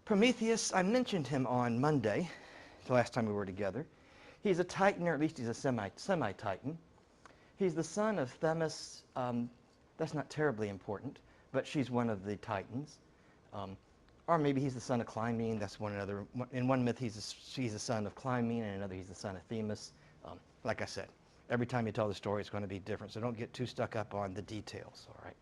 Prometheus, I mentioned him on Monday, the last time we were together. He's a Titan, or at least he's a semi-Titan. He's the son of Themis. That's not terribly important, but she's one of the Titans. Or maybe he's the son of Clymene. That's one another. In one myth, she's the son of Clymene, and in another, he's the son of Themis. Like I said, every time you tell the story, it's going to be different, so don't get too stuck up on the details, all right?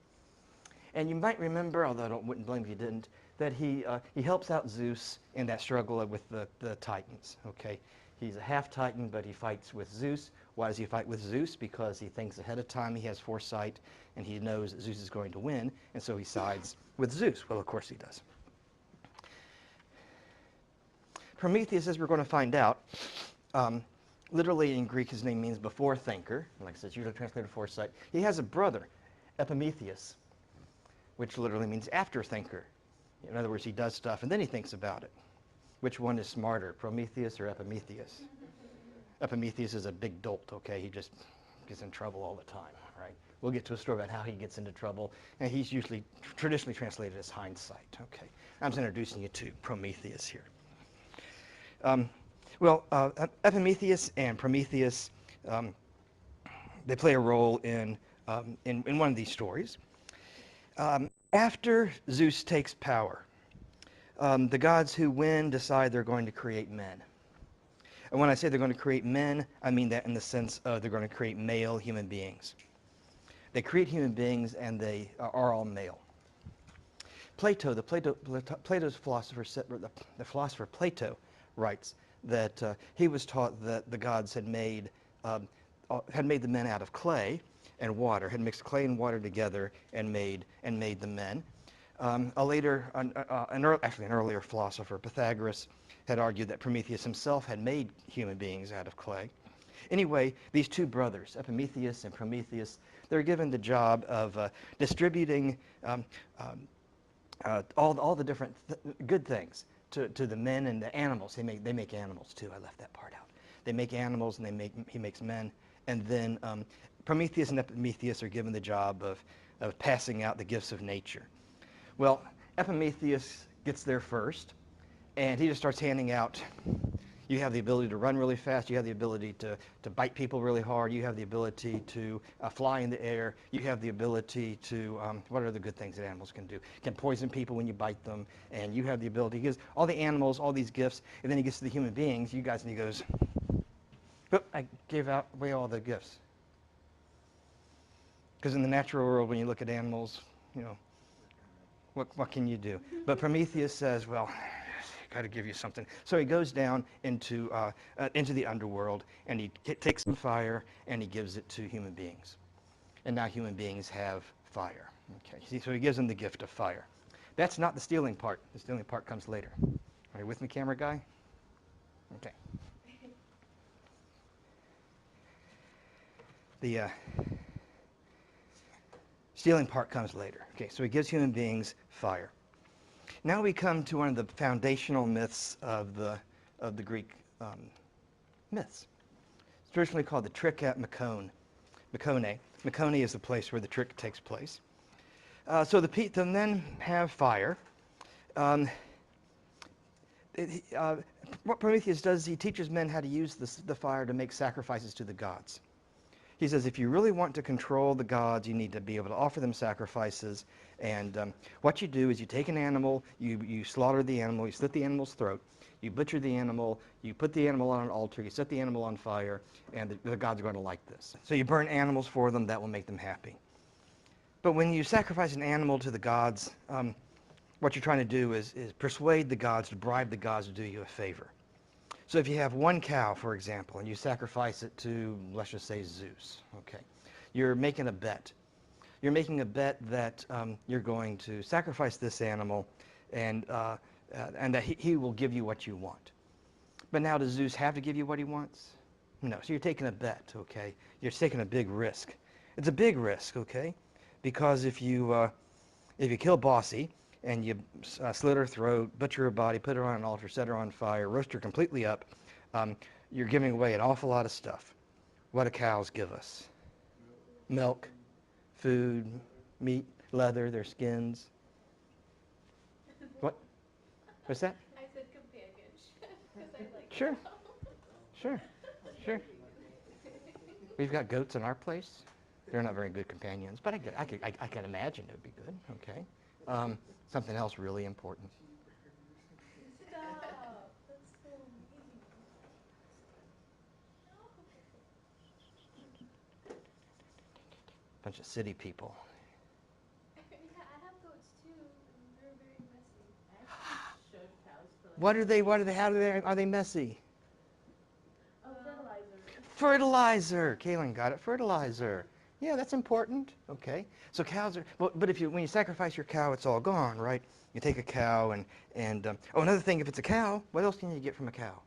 And you might remember, although I wouldn't blame if you didn't, that he helps out Zeus in that struggle with the Titans, okay? He's a half-Titan, but he fights with Zeus. Why does he fight with Zeus? Because he thinks ahead of time, he has foresight, and he knows that Zeus is going to win, and so he sides with Zeus. Well, of course he does. Prometheus, as we're going to find out, literally in Greek, his name means before thinker. Like I said, it's usually translated foresight. He has a brother, Epimetheus, which literally means after thinker. In other words, he does stuff and then he thinks about it. Which one is smarter, Prometheus or Epimetheus? Epimetheus is a big dolt, okay? He just gets in trouble all the time, right? We'll get to a story about how he gets into trouble, and he's usually traditionally translated as hindsight, okay? I'm just introducing you to Prometheus here. Epimetheus and Prometheus, they play a role in one of these stories. After Zeus takes power, the gods who win decide they're going to create men. And when I say they're going to create men, I mean that in the sense of they're going to create male human beings. They create human beings and they are all male. Plato's philosopher, the philosopher Plato, writes that he was taught that the gods had made the men out of clay and water, had mixed clay and water together and made the men. An earlier philosopher, Pythagoras, had argued that Prometheus himself had made human beings out of clay. Anyway, these two brothers, Epimetheus and Prometheus, they're given the job of distributing all the different good things to the men and the animals. They make animals too. I left that part out. They make animals and he makes men. And then Prometheus and Epimetheus are given the job of passing out the gifts of nature. Well, Epimetheus gets there first, and he just starts handing out. You have the ability to run really fast. You have the ability to bite people really hard. You have the ability to fly in the air. You have the ability to, what are the good things that animals can do? Can poison people when you bite them. And you have the ability, he gives all the animals all these gifts, and then he gets to the human beings, you guys, and he goes, oh, I gave away all the gifts. Because in the natural world, when you look at animals, you know, what can you do? But Prometheus says, well, got to give you something. So he goes down into the underworld, and he takes some fire, and he gives it to human beings. And now human beings have fire. Okay, so he gives them the gift of fire. That's not the stealing part. The stealing part comes later. Are you with me, camera guy? Okay. The stealing part comes later. Okay, so he gives human beings fire. Now we come to one of the foundational myths of the Greek myths. It's traditionally called the trick at Mykone. Mykone is the place where the trick takes place. So the men have fire. What Prometheus does is he teaches men how to use the fire to make sacrifices to the gods. He says if you really want to control the gods, you need to be able to offer them sacrifices. And what you do is you take an animal, you slaughter the animal, you slit the animal's throat, you butcher the animal, you put the animal on an altar, you set the animal on fire, and the gods are going to like this. So you burn animals for them, that will make them happy. But when you sacrifice an animal to the gods, what you're trying to do is persuade the gods, to bribe the gods to do you a favor. So if you have one cow, for example, and you sacrifice it to, let's just say, Zeus, okay, you're making a bet. You're making a bet that you're going to sacrifice this animal and that he will give you what you want. But now does Zeus have to give you what he wants? No. So you're taking a bet, okay? You're taking a big risk. It's a big risk, okay? Because if you kill Bossy, and you slit her throat, butcher her body, put her on an altar, set her on fire, roast her completely up, you're giving away an awful lot of stuff. What do cows give us? Milk, food, meat, leather, their skins. What? What's that? I said companionship because I like Sure, cow. sure, sure. We've got goats in our place. They're not very good companions, but I can imagine it would be good. Okay. Something else really important. Stop. That's so mean. Bunch of city people. Yeah, I have goats too, and they're very messy. I actually showed cows for like. What are they? What are they? How are they messy? Oh, fertilizer. Fertilizer. Kaylin got it. Fertilizer. Yeah, that's important. Okay. So cows are. Well, but when you sacrifice your cow, it's all gone, right? You take a cow and oh, another thing. If it's a cow, what else can you get from a cow?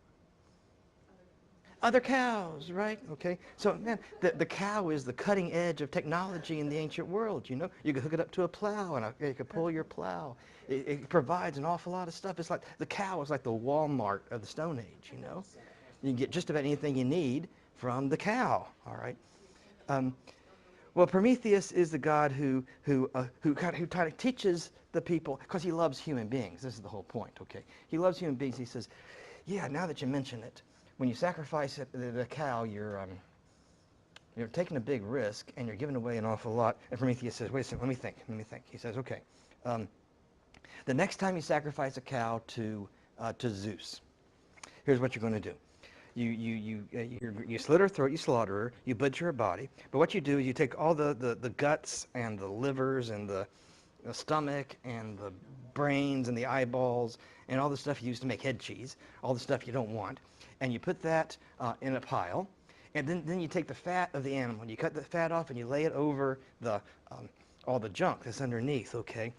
Other cows, right? Okay. So man, the cow is the cutting edge of technology in the ancient world. You know, you could hook it up to a plow and you could pull your plow. It provides an awful lot of stuff. It's like the cow is like the Walmart of the Stone Age. You know, you can get just about anything you need from the cow. All right. Well, Prometheus is the god who kind of teaches the people because he loves human beings. This is the whole point. Okay, he loves human beings. He says, "Yeah, now that you mention it, when you sacrifice the cow, you're taking a big risk and you're giving away an awful lot." And Prometheus says, "Wait a second, let me think." He says, "Okay, the next time you sacrifice a cow to Zeus, here's what you're going to do. You slit her throat, you slaughter her, you butcher her body. But what you do is you take all the guts and the livers and the stomach and the brains and the eyeballs and all the stuff you use to make head cheese, all the stuff you don't want, and you put that in a pile. And then you take the fat of the animal and you cut the fat off and you lay it over all the junk that's underneath, okay?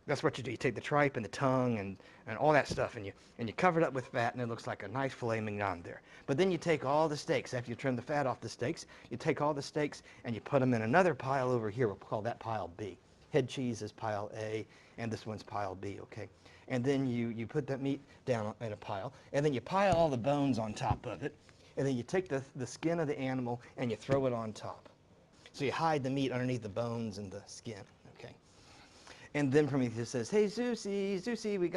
That's what you do. You take the tripe and the tongue and all that stuff and you cover it up with fat and it looks like a nice filet mignon there. But then you take all the steaks. After you trim the fat off the steaks, you take all the steaks and you put them in another pile over here. We'll call that pile B. Head cheese is pile A and this one's pile B, okay? And then you put that meat down in a pile and then you pile all the bones on top of it and then you take the skin of the animal and you throw it on top. So you hide the meat underneath the bones and the skin, okay? And then Prometheus says, "Hey, Zeusy, we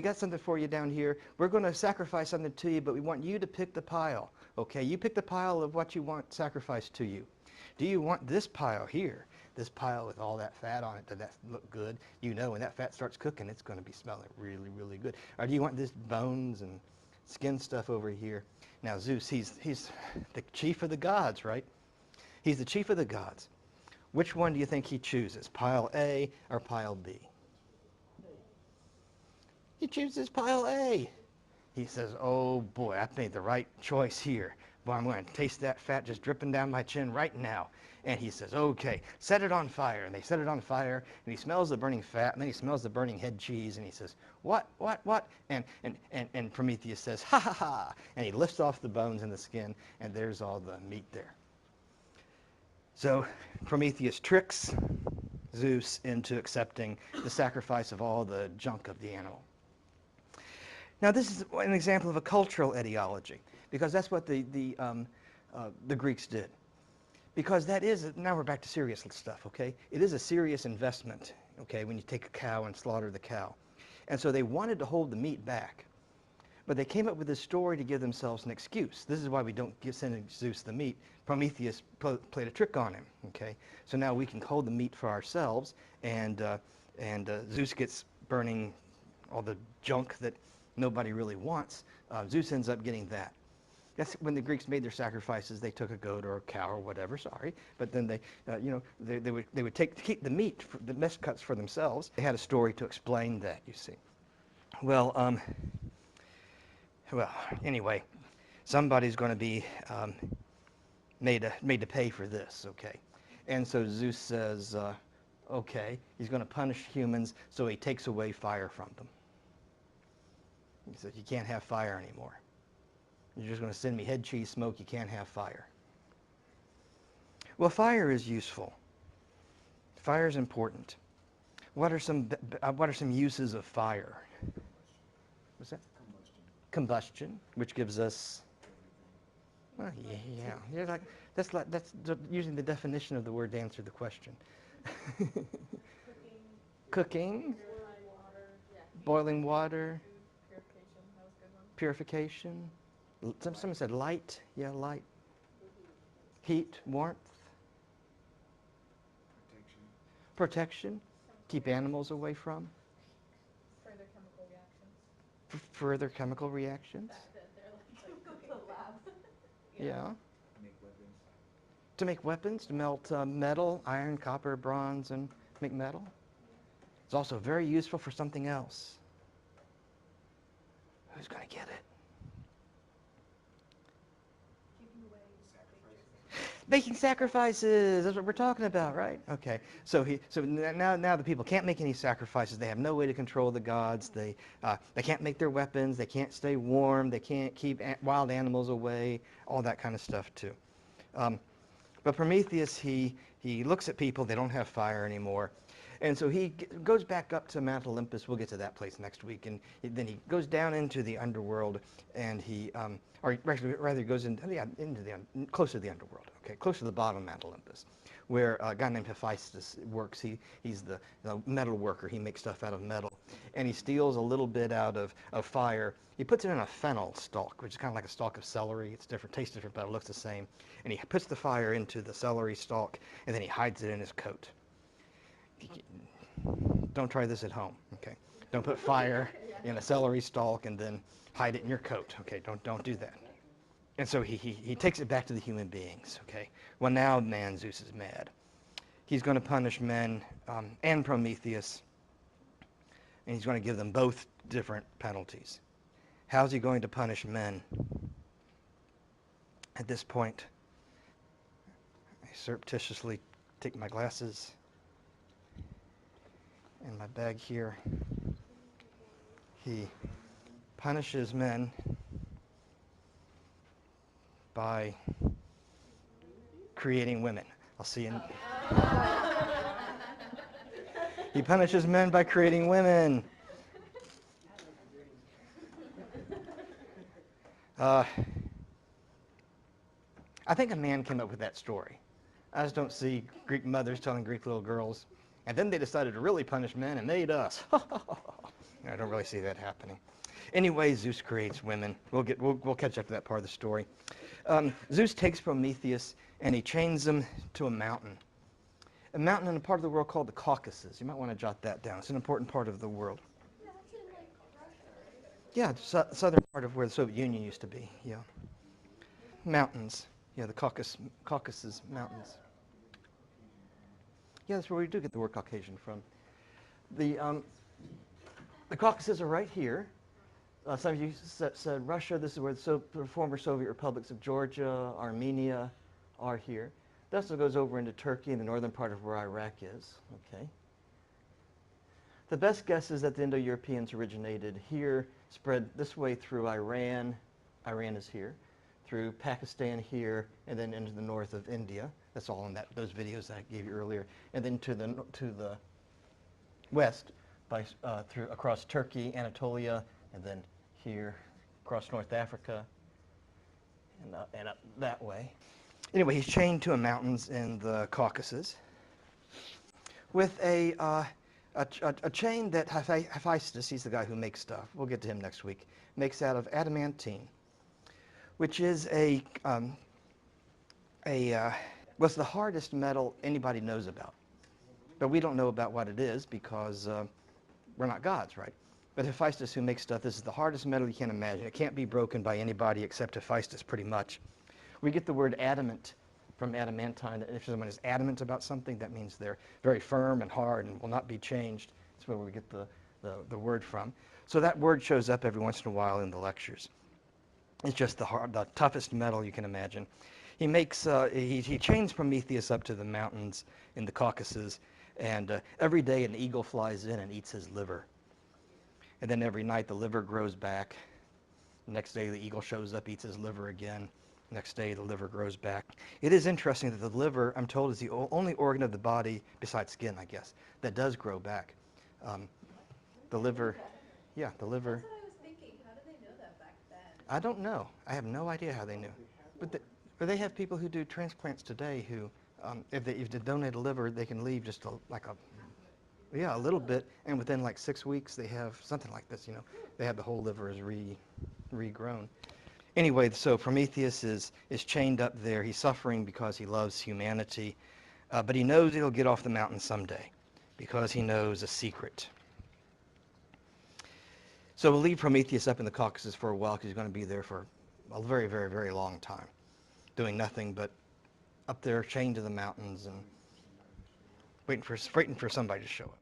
got something for you down here. We're going to sacrifice something to you, but we want you to pick the pile. Okay, you pick the pile of what you want sacrificed to you. Do you want this pile here, this pile with all that fat on it? Does that look good? You know, when that fat starts cooking, it's going to be smelling really, really good. Or do you want this bones and skin stuff over here?" Now, Zeus, he's the chief of the gods, right? He's the chief of the gods. Which one do you think he chooses, pile A or pile B? He chooses pile A. He says, "Oh boy, I've made the right choice here. Boy, I'm going to taste that fat just dripping down my chin right now." And he says, "Okay, set it on fire." And they set it on fire, and he smells the burning fat, and then he smells the burning head cheese, and he says, "What? And Prometheus says, "Ha ha ha!" And he lifts off the bones and the skin, and there's all the meat there. So Prometheus tricks Zeus into accepting the sacrifice of all the junk of the animal. Now this is an example of a cultural ideology, because that's what the Greeks did. Because that is, now we're back to serious stuff, okay? It is a serious investment, okay, when you take a cow and slaughter the cow. And so they wanted to hold the meat back. But they came up with this story to give themselves an excuse. This is why we don't send Zeus the meat. Prometheus played a trick on him. Okay, so now we can hold the meat for ourselves, and Zeus gets burning all the junk that nobody really wants. Zeus ends up getting that. That's when the Greeks made their sacrifices. They took a goat or a cow or whatever. Sorry, but then they would keep the meat, the mesh cuts for themselves. They had a story to explain that. You see, well. Well, anyway, somebody's going to be made to pay for this, okay? And so Zeus says, okay, he's going to punish humans, so he takes away fire from them. He says, "You can't have fire anymore. You're just going to send me head cheese smoke. You can't have fire." Well, fire is useful. Fire is important. What are some uses of fire? What's that? Combustion, which gives us, well, yeah, that's using the definition of the word to answer the question. Cooking, Boiling water, Purification, that was a good one. purification. Someone said light. Yeah, light. Heat, warmth, protection. Keep animals away from. Further chemical reactions. Further chemical reactions. They're like cooking. The lab. Yeah. To make weapons, to melt metal, iron, copper, bronze, and make metal. It's also very useful for something else. Who's going to get it? Keeping away Making sacrifices. That's what we're talking about, right? Okay. So now the people can't make any sacrifices. They have no way to control the gods. They can't make their weapons. They can't stay warm. They can't keep wild animals away. All that kind of stuff too. But Prometheus, he looks at people. They don't have fire anymore. And so he goes back up to Mount Olympus. We'll get to that place next week. And then he goes down into the underworld, and or rather, he goes close to the underworld. Okay, close to the bottom of Mount Olympus, where a guy named Hephaestus works. He's the metal worker. He makes stuff out of metal, and he steals a little bit out of fire. He puts it in a fennel stalk, which is kind of like a stalk of celery. It's different, tastes different, but it looks the same. And he puts the fire into the celery stalk, and then he hides it in his coat. Don't try this at home, okay? Don't put fire in a celery stalk and then hide it in your coat, okay? Don't do that. And so he takes it back to the human beings, okay? Well, now Zeus is mad. He's going to punish men and Prometheus, and he's going to give them both different penalties. How's he going to punish men? At this point, I surreptitiously take my glasses in my bag here. He punishes men by creating women. I'll see you. He punishes men by creating women. I think a man came up with that story. I just don't see Greek mothers telling Greek little girls, and then they decided to really punish men and made us. I don't really see that happening. Anyway, Zeus creates women. We'll catch up to that part of the story. Zeus takes Prometheus and he chains him to a mountain in a part of the world called the Caucasus. You might want to jot that down. It's an important part of the world. Yeah, that's in like Russia, right? Yeah, southern part of where the Soviet Union used to be. Yeah, mountains. Yeah, the Caucasus Mountains. Yeah, that's where we do get the word Caucasian from. The Caucasus are right here. Some of you said Russia. This is where the former Soviet republics of Georgia, Armenia are here. That also goes over into Turkey and the northern part of where Iraq is. Okay. The best guess is that the Indo-Europeans originated here, spread this way through Iran. Iran is here. Through Pakistan here, and then into the north of India. That's all in those videos that I gave you earlier. And then to the west, across Turkey, Anatolia, and then here across North Africa, and up that way. Anyway, he's chained to a mountains in the Caucasus with a chain that Hephaestus, he's the guy who makes stuff. We'll get to him next week. Makes out of adamantine, which is was the hardest metal anybody knows about. But we don't know about what it is because we're not gods, right? But Hephaestus, who makes stuff, this is the hardest metal you can imagine. It can't be broken by anybody except Hephaestus, pretty much. We get the word adamant from adamantine. If someone is adamant about something, that means they're very firm and hard and will not be changed. That's where we get the word from. So that word shows up every once in a while in the lectures. It's just the toughest metal you can imagine. He makes he chains Prometheus up to the mountains in the Caucasus, and every day an eagle flies in and eats his liver. And then every night the liver grows back. The next day the eagle shows up, eats his liver again. Next day the liver grows back. It is interesting that the liver, I'm told, is the only organ of the body, besides skin, I guess, that does grow back. The liver, yeah, the liver. That's what I was thinking. How did they know that back then? I don't know. I have no idea how they knew. But they have people who do transplants today who, if they donate a liver, they can leave just Yeah, a little bit. And within like 6 weeks, they have something like this, you know. They have the whole liver is regrown. Anyway, so Prometheus is chained up there. He's suffering because he loves humanity. But he knows he'll get off the mountain someday because he knows a secret. So we'll leave Prometheus up in the Caucasus for a while because he's going to be there for a very, very, very long time, doing nothing but up there chained to the mountains and waiting for somebody to show up.